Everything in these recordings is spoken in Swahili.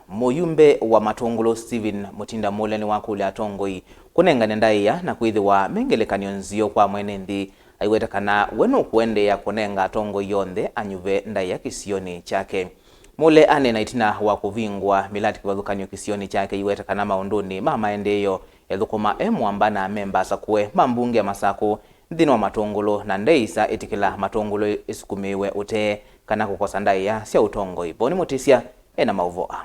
Muyumbe wa Matungulu Stephen Mule niwakulya Atongoi kunengane Ndaia na kwithiwa ngelekan'yo nzeo kwa mwenenthi aiweta kana nukuendeeya kunenga Atongoi onthe anyuve Ndaia kisioni kyake. Mule anena itina wa kuvingwa milati kivathukanio kisioni kyake aiweta kana maunduni ma maendeeo yathukuma mwambana memba sakue mambunge masaku nthini wa Matungulu na ndeisa itikila Matungulu isukumiwe onthe kana kukosa Ndaia sia Atongoi. Boni mutisya ena mauvoa.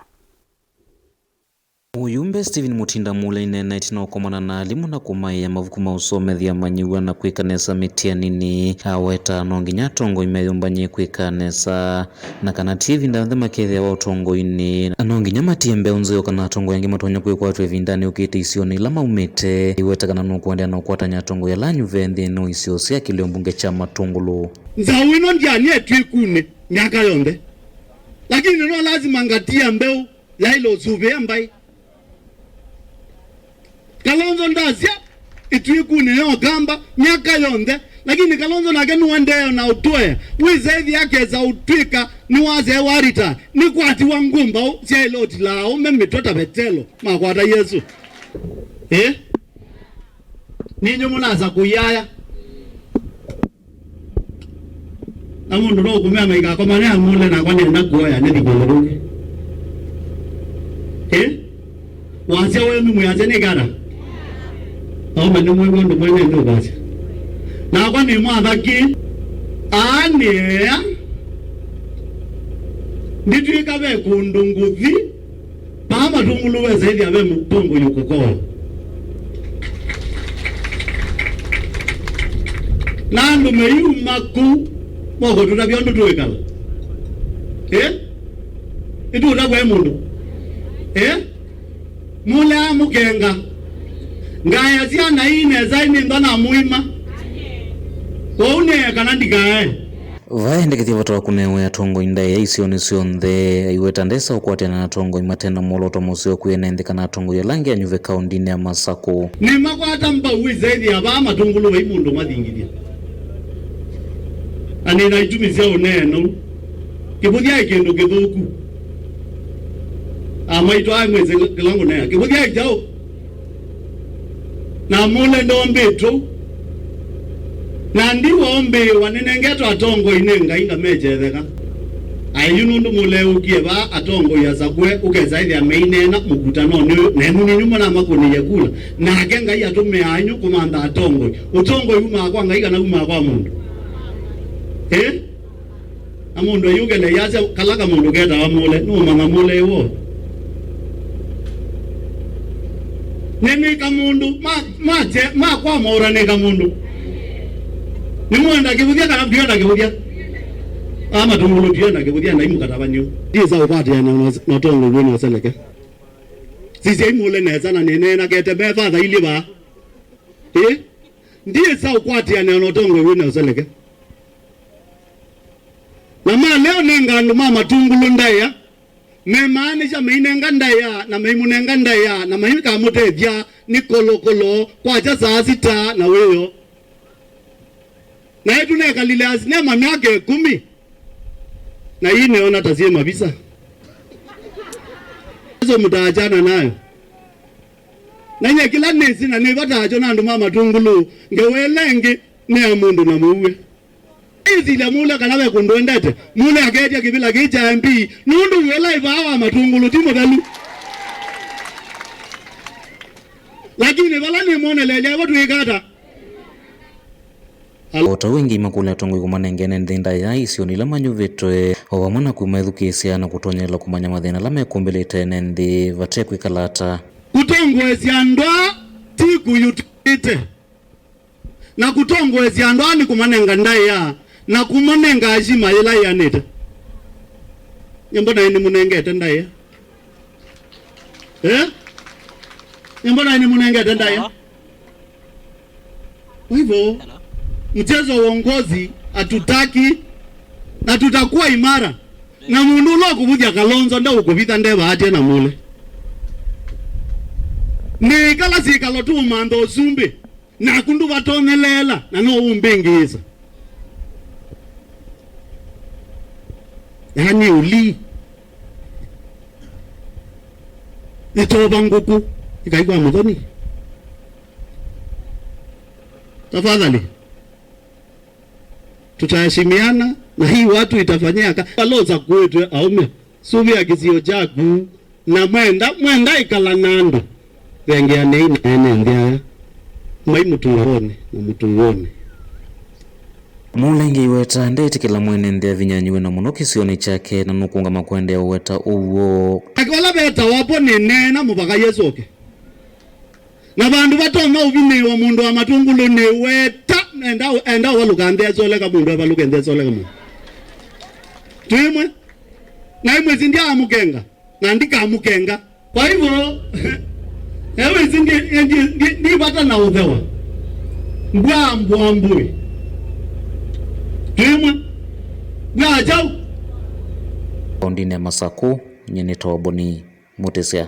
Muyumbe Stephen Mule inena itina ukomana na alimu na kumaiya mavukuma usomethia manyiwa na kwikanesa mitianini aweta nonginya Atongoi meyumbanye kwikanesa na kana TV ndanthe makethia wa Atongoi-ini nonginya matie mbeu nzeo kana Atongoi yangi matonya kwikwatwa ivindani ukite isioni ila maumite iweta kana nukuendeeya na ukwatanya Atongoi ala anyuve nthini isio sia kilio mbunge cha Matungulu. Nzeo ino ndiani etwikune miaka yonthe lakini no lazima ngatia mbeu ya ilo zuvea mbai Kalonzo ndazia itwikune yo gamba miaka yonthe lakini Kalonzo nake nuendeeya na utwe wizethi yake za utwika ni waze warita ni kwatiwa ngumba cia iloti lao memitota betelo makwata Yesu ninyo munaza kuyaya amundu no kumea maiga kwa mane amule na kwa nenda kuoya ni thiguluruke wasia wenu muyaze ni gara Oma ni mwenye ndo mwenye ndo basi. Na kwa ni mwathaki anea nditwika be kundunguthi pa Matungulu we zaidi abe mutongo yukokoa. Na ndo meyumaku moko tutabyondo tuwekala. Itu utabwe mundu. Mule amukenga ngaya ziana ine zaini ndana muima waune kana ndikae vaendekethia vata wa kunewa Atongoi Ndaia isioni sionthe aiweta ndesa ukwatana na Atongoi matena moloto museo kuyenenthi kana Atongoi alangi anyuve kaundini ya Masako ni makwata mba uizethi aba Matungulu wa imundu mathingiria anina itumisia uneno kibuthia ikindu kithuku amaito ai mweze kilango nea kibuthia ikjao na mule ndombitu na ndiwo ombi wanenengeto Atongoi nenga inga mechetheka ayunundu mule ukie ba Atongoi asakwe ukeza ithia meinena mukutano nenu ninyu mona makuni yakula na akenga iya tume anyu kumanda Atongoi uma kwa ngai kana uma kwa mundu amundu yugele yaze kalaka mundu keta wa mule numanga mule wo nene kamundu ma kwa maura ne kamundu nimuenda kibuthia kana ndienda kibuthia Matungulu ndienda kibuthia na imukatabanio ndiza upate ya na Atongoi ni waseleke sisi imule neza na nene na kete be father ili ba ndiza ukwati ya na Atongoi ni waseleke na ma leo nenga ndo Matungulu Ndaia memaanisha mainengane Ndaia na maimunenga Ndaia na maimika mutethia ni kolokolo kwa saa 6 na weyo na yetu neka lile asinema miaka 10 na hii neona tazie mabisa hizo mutaachana nayo na nye kila nesi na nivata acho na ndo Matungulu ngewelengi ni amundu na muwe izile mule kanawe kunduendete mule akeja kibila kicha MP nundu wela ivawa Matungulu timo dalu lakini wala ni mwone lele watu ikata ota wengi makule Atongoi kumanengene Ndaia isioni la manyuvetwe wamana kumaithukisia na kutonyela kumanya mathina la mekumbelete nthi vate kwikalata kutongwezia ndoa tiku yutite na kutongwezia ndoa ni kumanenga Ndaia na kumanenga ajima ila yanete nyambona ini munengete Ndaia nyambona ini munengete Ndaia hivyo mchezo wa uongozi atutaki na tutakuwa imara na mundu lo kuvuja Kalonzo nda ukuvita ndeva aje na mule ni kala sikalo tu mando zumbi na kundu vatonelela na no umbingiza yani uli itoba nguku ikaigwa muthoni. Tafadhali tutaheshimiana na hii watu itafanyia kaloza kwetu aume subi ya kisio chaku na mwenda ikala nando wengea ene ndia mai mutungone na mutungone Mule aiweta ndeetikila mwenenthi Vinya na muno kisioni kyake na nukuenga Makwenda weta uwo akwala beta wapo nena mubaka yesoke na bandu batoma ubiniwa mundu wa Matungulu ni weta enda waluka ndezoleka mundu abaluka ndezoleka mundu twimwe na imwe zindia amukenga na ndika amukenga. Kwa hivyo ewe ndi bata na uthewa mbwambwe twimwe bwa jau ondine masaku nyene toboni mutesea.